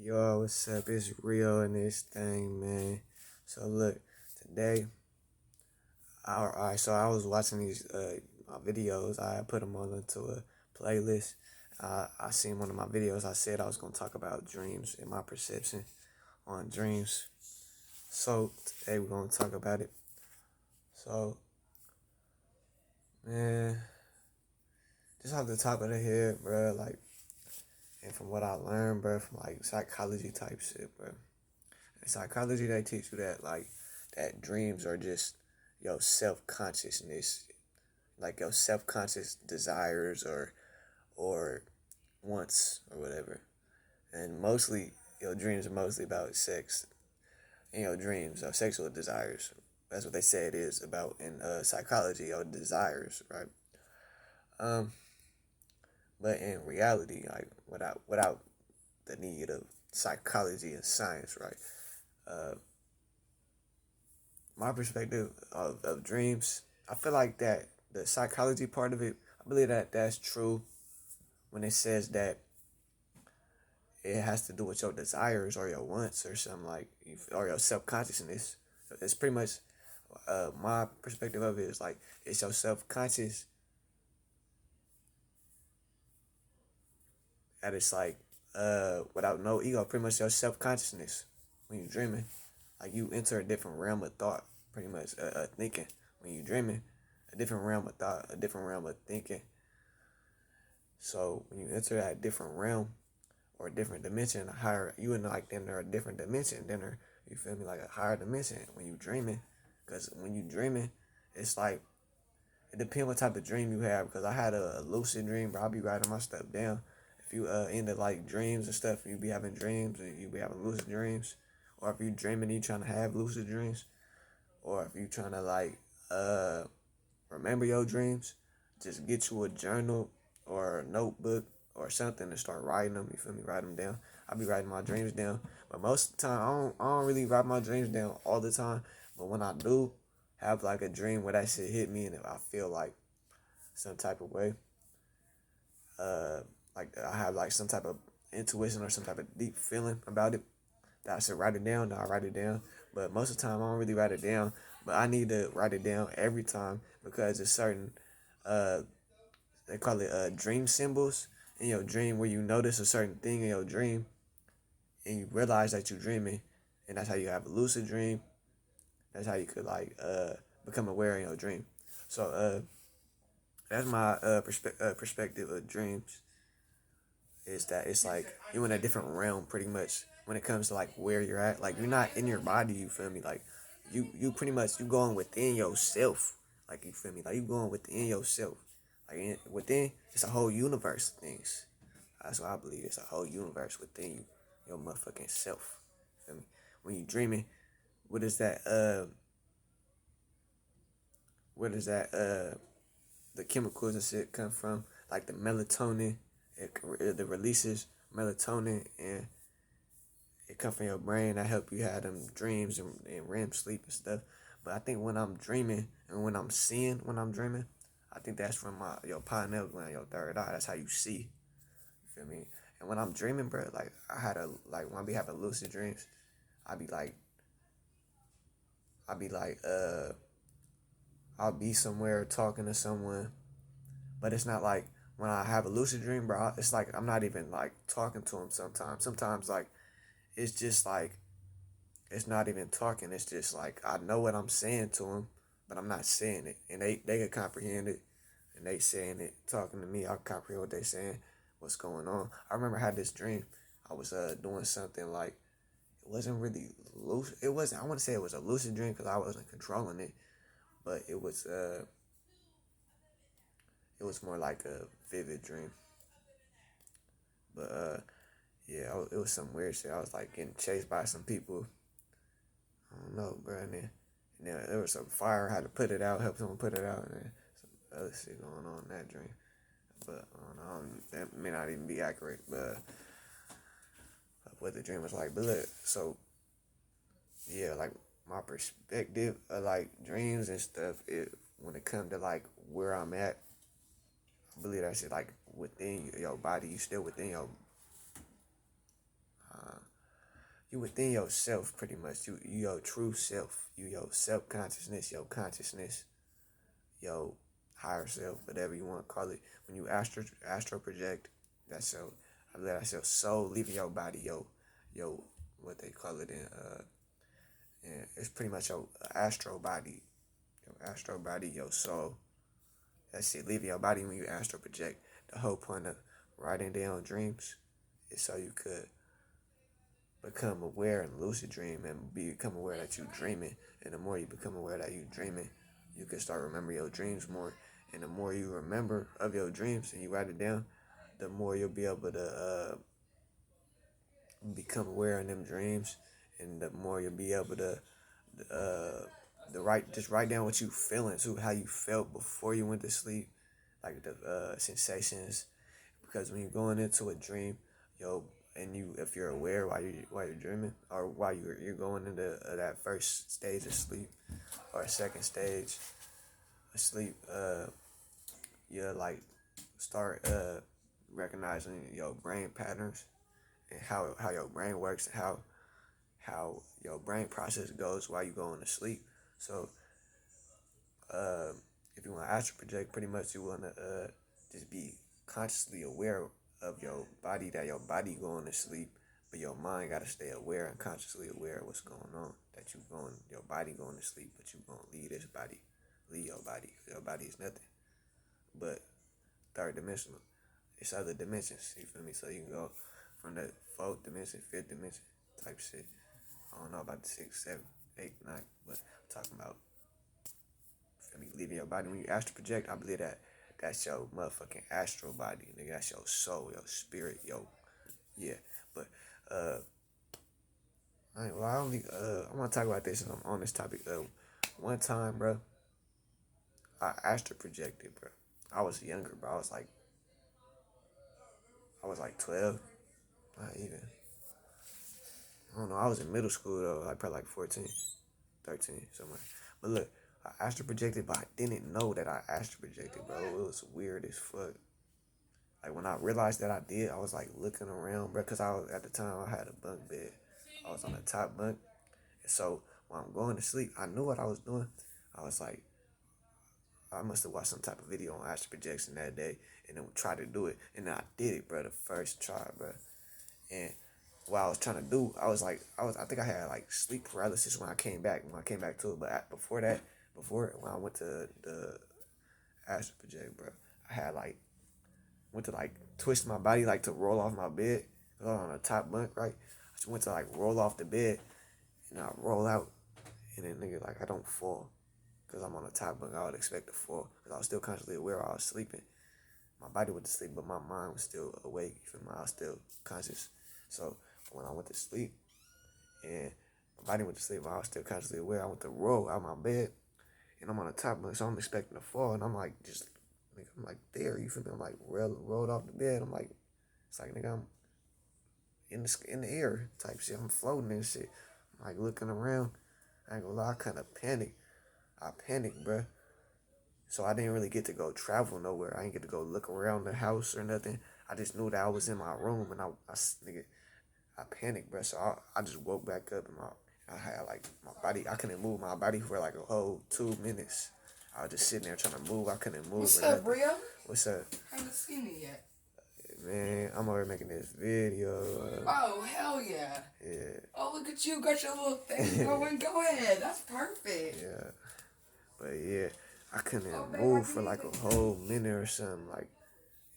Yo, what's up? It's real in this thing, man. So look, today, so I was watching these my videos. I put them all into a playlist. I seen one of my videos. I said I was gonna talk about dreams and my perception on dreams. So today we're gonna talk about it. So man, just off the top of the head, bro. Like, and from what I learned, bro, from like psychology type shit, bro. In psychology, they teach you that like that dreams are just your self consciousness, like your self conscious desires or wants or whatever. And mostly your dreams are mostly about sex. In your dreams or sexual desires. That's what they say it is about in psychology or desires, right? Um, but in reality, like without the need of psychology and science, right? Uh, my perspective of dreams, I feel like that the psychology part of it, I believe that that's true when it says that it has to do with your desires or your wants or something like, or your self consciousness. It's pretty much my perspective of it is like it's your self conscious that it's like without no ego, pretty much your self consciousness when you're dreaming. Like you enter a different realm of thought, pretty much thinking when you're dreaming, a different realm of thought, a different realm of thinking. So when you enter that different realm or a different dimension, a higher, you in like enter a different dimension, then you feel me, like a higher dimension when you dreaming. Because when you dreaming, it's like it depends what type of dream you have. Because I had a lucid dream, but I'll be writing my stuff down. If you into like dreams and stuff, you be having dreams and you be having lucid dreams, or if you dreaming, you trying to have lucid dreams, or if you trying to like uh remember your dreams, just get you a journal or a notebook or something and start writing them. You feel me? Write them down. I'll be writing my dreams down, but most of the time I don't really write my dreams down all the time. But when I do have like a dream where that shit hit me and if I feel like some type of way, uh, like I have like some type of intuition or some type of deep feeling about it, that I should write it down, then I write it down. But most of the time I don't really write it down. But I need to write it down every time because there's certain uh they call it dream symbols in your dream where you notice a certain thing in your dream and you realize that you're dreaming, and that's how you have a lucid dream. That's how you could like become aware in your dream. So that's my perspective of dreams, is that it's like you in a different realm pretty much when it comes to like where you're at. Like you're not in your body, you feel me? Like you pretty much you going within yourself. Like you feel me? Like you going within yourself. Like within it's a whole universe of things. That's what I believe. It's a whole universe within you, your motherfucking self. Feel me? When you dreaming, what is that where does that the chemicals and shit come from? Like the melatonin, the releases melatonin and it come from your brain that help you have them dreams and REM sleep and stuff. But I think when I'm dreaming and when I'm seeing when I'm dreaming, I think that's from my your pineal gland, your third eye. That's how you see. You feel me? And when I'm dreaming, bro, like I had a like when I be having lucid dreams, I be like I be like I'll be somewhere talking to someone, but it's not like when I have a lucid dream, bro. It's like I'm not even like talking to them sometimes. Sometimes like it's just like it's not even talking. It's just like I know what I'm saying to them, but I'm not saying it, and they can comprehend it, and they saying it, talking to me. I comprehend what they saying, what's going on. I remember I had this dream. I was doing something like it wasn't really lucid. It wasn't. I want to say it was a lucid dream because I wasn't controlling it, but it was more like a vivid dream. But yeah, it was some weird shit. I was like getting chased by some people. I don't know, bro. And then there was some fire. I had to put it out, help someone put it out, and then some other shit going on in that dream. But I don't know, that may not even be accurate. But what the dream was like. But look, so yeah, like my perspective of like dreams and stuff. When it comes to like where I'm at, I believe that shit like within your body. You still within your you within yourself pretty much. You your true self. You your self consciousness, your consciousness, your higher self, whatever you want to call it. When you astro project, that's your I believe that's your soul leaving your body, yo what they call it in it's pretty much your astro body, your soul. That's it, leaving your body when you astro project. The whole point of writing down dreams is so you could become aware and lucid dream and become aware that you're dreaming. And the more you become aware that you're dreaming, you can start remembering your dreams more. And the more you remember of your dreams and you write it down, the more you'll be able to become aware of them dreams, and the more you'll be able to just write down what you feeling too, how you felt before you went to sleep, like the sensations. Because when you're going into a dream, and if you're aware while you're dreaming, or while you're going into that first stage of sleep or second stage of sleep, you like start recognizing your brain patterns and how your brain works and how your brain process goes while you going to sleep. So if you want to astral project, pretty much you want to just be consciously aware of your body, that your body going to sleep, but your mind got to stay aware and consciously aware of what's going on, that your body going to sleep, but you going to leave this body, leave your body. Your body is nothing but third dimensional. It's other dimensions, you feel me? So you can go from the fourth dimension, fifth dimension type shit. I don't know about the 6, 7, 8, 9, but I'm talking about, feel me, leaving your body. When you astral project, I believe that's your motherfucking astral body, nigga. That's your soul, your spirit, yeah. But I want to talk about this, and I'm on this topic. One time, bro, I astral projected, bro. I was younger, bro. I was like 12, not even. I don't know. I was in middle school though, like probably like 14, 13, somewhere. But look, I astral projected, but I didn't know that I astral projected, bro. It was weird as fuck. Like when I realized that I did, I was like looking around, bro, because at the time I had a bunk bed. I was on the top bunk, and so when I'm going to sleep, I knew what I was doing. I was like, I must have watched some type of video on astral projection that day, and then try to do it, and then I did it, bro, the first try, bro. And what I was trying to do, I think I had like sleep paralysis when I came back to it. But before when I went to the astral project, bro, I had like went to like twist my body like to roll off my bed. I was on the top bunk, right? I just went to like roll off the bed, and I roll out, and then nigga like I don't fall, cause I'm on the top bunk. I would expect to fall, cause I was still consciously aware I was sleeping. My body went to sleep, but my mind was still awake. You feel me? I was still conscious. So when I went to sleep, and my body went to sleep, but I was still consciously aware. I went to roll out my bed, and I'm on the top bunk, so I'm expecting to fall, and I'm like I'm like there. You feel me? I'm like rolled off the bed. I'm like, it's like nigga, I'm in the air type shit. I'm floating and shit. I'm like looking around. I ain't gonna lie, I kind of panicked. I panicked, bruh. So I didn't really get to go travel nowhere. I didn't get to go look around the house or nothing. I just knew that I was in my room, and I panicked, bro. So I just woke back up, and I had like my body. I couldn't move my body for like a whole 2 minutes. I was just sitting there trying to move. I couldn't move. What's up, Brio? What's up? Haven't seen it yet. Man, I'm over making this video. Oh, hell yeah. Yeah. Oh, look at you. Got your little thing going. Go ahead. That's perfect. Yeah. But yeah, I couldn't move for like a whole minute or something. Like,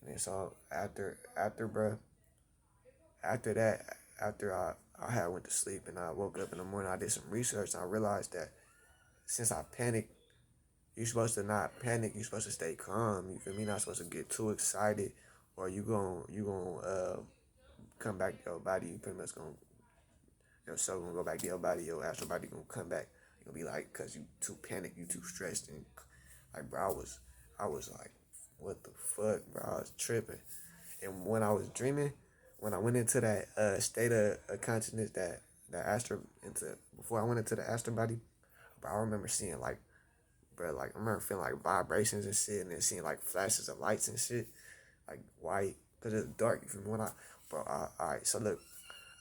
and it's all after, bro. After that, after I had went to sleep and I woke up in the morning, I did some research and I realized that since I panicked, you're supposed to not panic. You're supposed to stay calm. You feel me? You're not supposed to get too excited, or you gonna come back to your body. You pretty much gonna your soul gonna go back to your body. Your astral body gonna come back. You gonna be like, cause you too panicked, you too stressed, and like, bro, I was like, what the fuck, bro? I was tripping. And when I was dreaming, when I went into that state of consciousness, that astral before I went into the astral body, bro, I remember seeing like, bro, like I remember feeling like vibrations and shit, and then seeing like flashes of lights and shit, like white, cause it's dark. You feel me? All right, so look,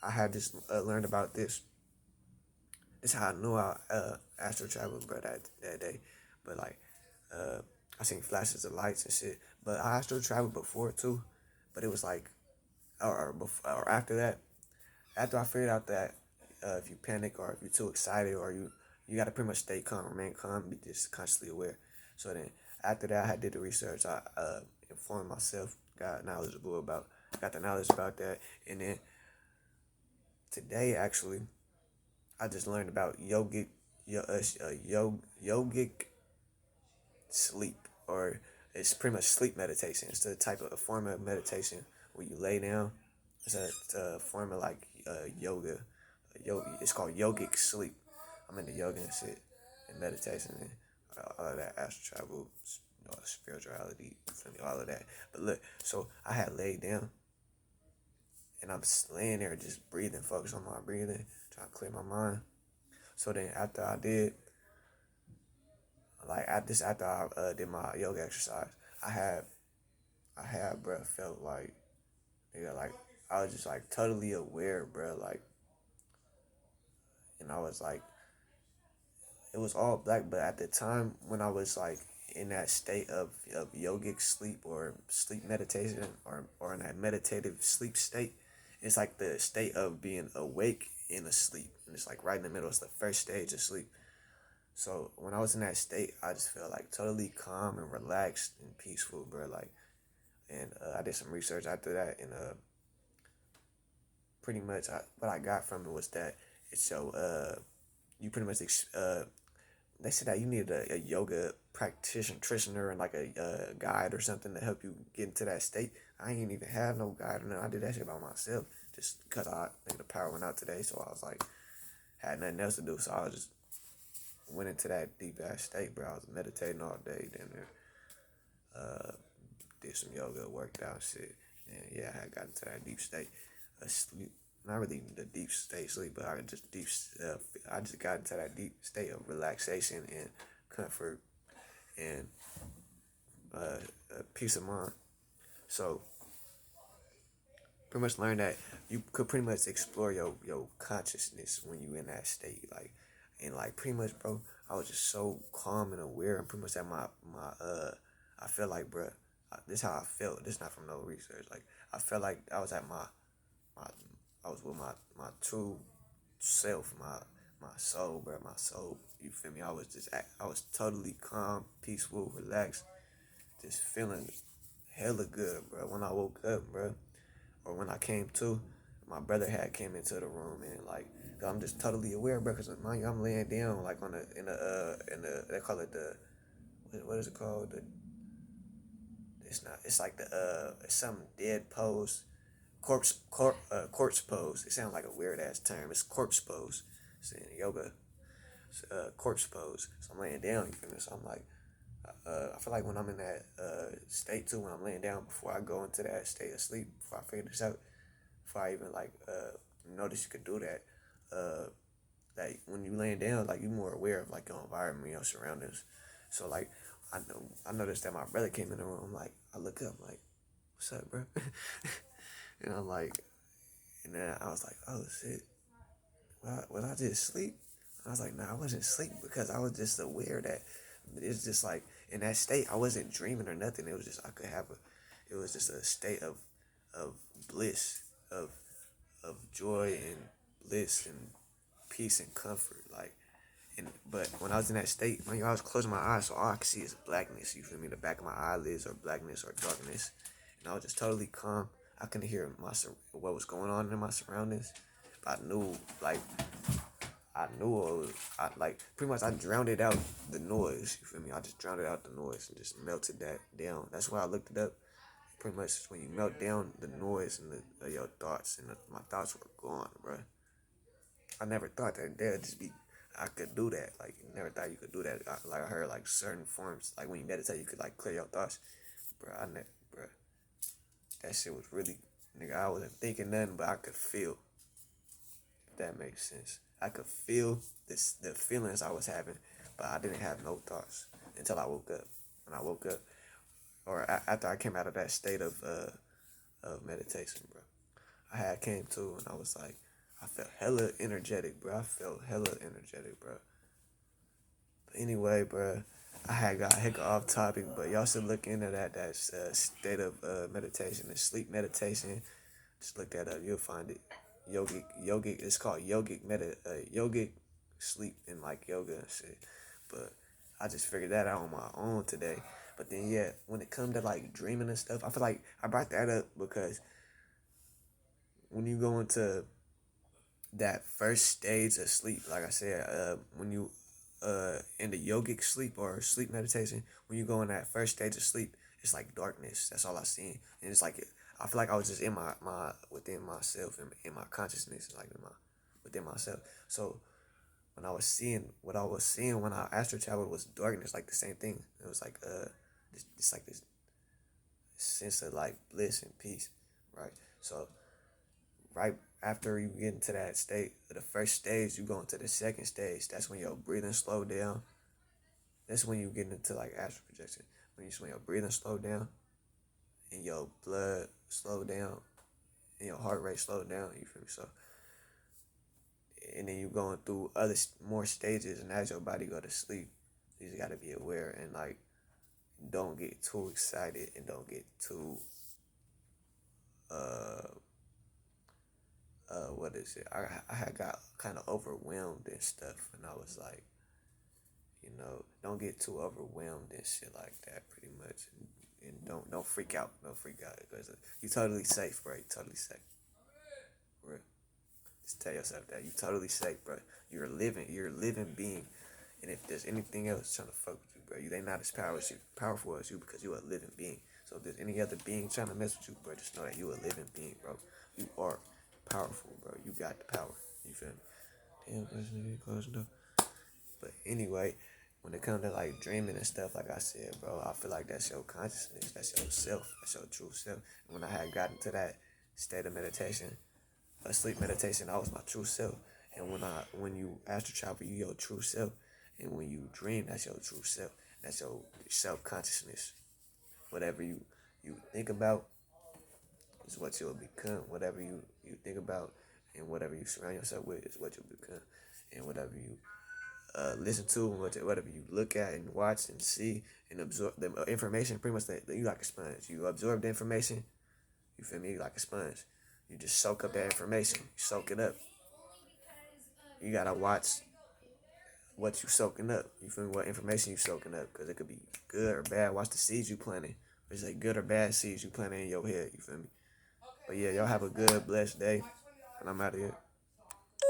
I had just learned about this. This is how I knew I astral traveled, bro, that day. But like, I seen flashes of lights and shit. But I astral traveled before too. But it was like, or after that, after I figured out that if you panic or if you're too excited or you gotta pretty much stay calm, remain calm, be just consciously aware. So then after that, I had did the research. I informed myself, got the knowledge about that, and then today actually I just learned about yogic sleep, or it's pretty much sleep meditation. It's the type of a form of meditation where you lay down. It's a form of like yoga. It's called yogic sleep. I'm into yoga and shit, and meditation and all of that, astral travel, spirituality, all of that. But look, so I had laid down, and I'm just laying there just breathing, focus on my breathing, trying to clear my mind. So then after I did, like after I did my yoga exercise, I had, bro, felt like, nigga, like I was just like totally aware, bro, like, and I was like, it was all black, but at the time when I was like in that state of yogic sleep or sleep meditation or in that meditative sleep state, it's like the state of being awake in a sleep, and it's like right in the middle. It's the first stage of sleep. So when I was in that state, I just felt like totally calm and relaxed and peaceful, bro. Like, and I did some research after that, and pretty much what I got from it was that it's so you pretty much they said that you need a yoga practitioner and like a guide or something to help you get into that state. I ain't even have no guide, and I did that shit by myself just because I think the power went out today, so I was like had nothing else to do, so I was just went into that deep ass state, bro. I was meditating all day, then did some yoga, worked out, shit, and yeah, I had gotten to that deep state of sleep. Not really the deep state sleep, but I just got into that deep state of relaxation and comfort and peace of mind. So pretty much learned that you could pretty much explore your consciousness when you in that state, like, and like pretty much, bro, I was just so calm and aware, and pretty much at I felt like, bro, this how I felt. This not from no research. Like I felt like I was at my I was with my true self, my soul, bro, my soul. You feel me? I was totally calm, peaceful, relaxed, just feeling hella good, bro. When I woke up, bro, or when I came to, my brother had came into the room, and like, I'm just totally aware, bro. Cause mind you, I'm laying down like on the in the they call it the what is it called? It's not. It's like it's some dead pose, corpse pose. It sounds like a weird ass term. It's corpse pose. It's in yoga. It's, corpse pose. So I'm laying down. You feel me? So I'm like, I feel like when I'm in that state too, when I'm laying down before I go into that state of sleep, before I figure this out, before I even like notice you could do that, like when you laying down, like you more aware of like your environment, your surroundings. So like I noticed that my brother came in the room. Like I look up, like, what's up, bro? And I'm like, and then I was like, oh shit, was I just asleep? I was like, nah, I wasn't asleep because I was just aware that it's just like in that state I wasn't dreaming or nothing. It was just it was just a state of bliss, of joy and bliss and peace and comfort. Like, but when I was in that state, when I was closing my eyes, so all I could see is blackness. You feel me? The back of my eyelids, or blackness, or darkness, and I was just totally calm. I couldn't hear what was going on in my surroundings. But I knew, like, like pretty much I drowned it out the noise. You feel me? I just drowned it out the noise and just melted that down. That's why I looked it up. Pretty much when you melt down the noise and your thoughts, and my thoughts were gone, bro. I never thought that there'd just be I could do that. Like, never thought you could do that. I heard like certain forms, like when you meditate, you could like clear your thoughts, bro. Bro, that shit was really, nigga. I wasn't thinking nothing, but I could feel. If that makes sense, I could feel the feelings I was having, but I didn't have no thoughts until I woke up. When I woke up, or after I came out of that state of meditation, bro, I had came to, and I was like, I felt hella energetic, bro. I felt hella energetic, bro. But anyway, bro, I had got hecka off topic, but y'all should look into that state of meditation, the sleep meditation. Just look that up. You'll find it. Yogic. It's called yogic sleep and like yoga and shit. But I just figured that out on my own today. But then yeah, when it comes to like dreaming and stuff, I feel like I brought that up because when you go into that first stage of sleep, like I said, when you in the yogic sleep or sleep meditation, when you go in that first stage of sleep, it's like darkness. That's all I seen, and it's like I feel like I was just in my within myself and in my consciousness, like within myself. So when I was seeing what I was seeing when I astral traveled was darkness, like the same thing. It was like it's like this sense of like bliss and peace, right? So right after you get into that state, the first stage, you go into the second stage. That's when your breathing slow down. That's when you get into like astral projection. When your breathing slow down and your blood slow down and your heart rate slow down. You feel me? So, and then you going through more stages, and as your body go to sleep, you just gotta be aware and like don't get too excited and don't get too what is it? I had got kind of overwhelmed and stuff, and I was like, don't get too overwhelmed and shit like that, pretty much, and don't freak out, because you totally safe, bro. You totally safe, bro. Just tell yourself that you totally safe, bro. You're a living being, and if there's anything else trying to fuck with you, bro, they not as powerful as you because you're a living being. So if there's any other being trying to mess with you, bro, just know that you a living being, bro. You are powerful, bro. You got the power. You feel me? Damn, person get close enough. But anyway, when it comes to like dreaming and stuff, like I said, bro, I feel like that's your consciousness, that's your self, that's your true self. And when I had gotten to that state of meditation, sleep meditation, I was my true self. And when you astral travel, you your true self. And when you dream, that's your true self. That's your self consciousness. Whatever you think about is what you'll become. Whatever you think about and whatever you surround yourself with is what you'll become. And whatever you listen to, whatever you look at and watch and see and absorb the information, pretty much that you like a sponge. You absorb the information, you feel me, like a sponge. You just soak up that information, you soak it up. You gotta watch what you soaking up. You feel me? What information you soaking up, because it could be good or bad. Watch the seeds you planting. It's like good or bad seeds you planting in your head. You feel me? But yeah, y'all have a good, blessed day, and I'm out of here.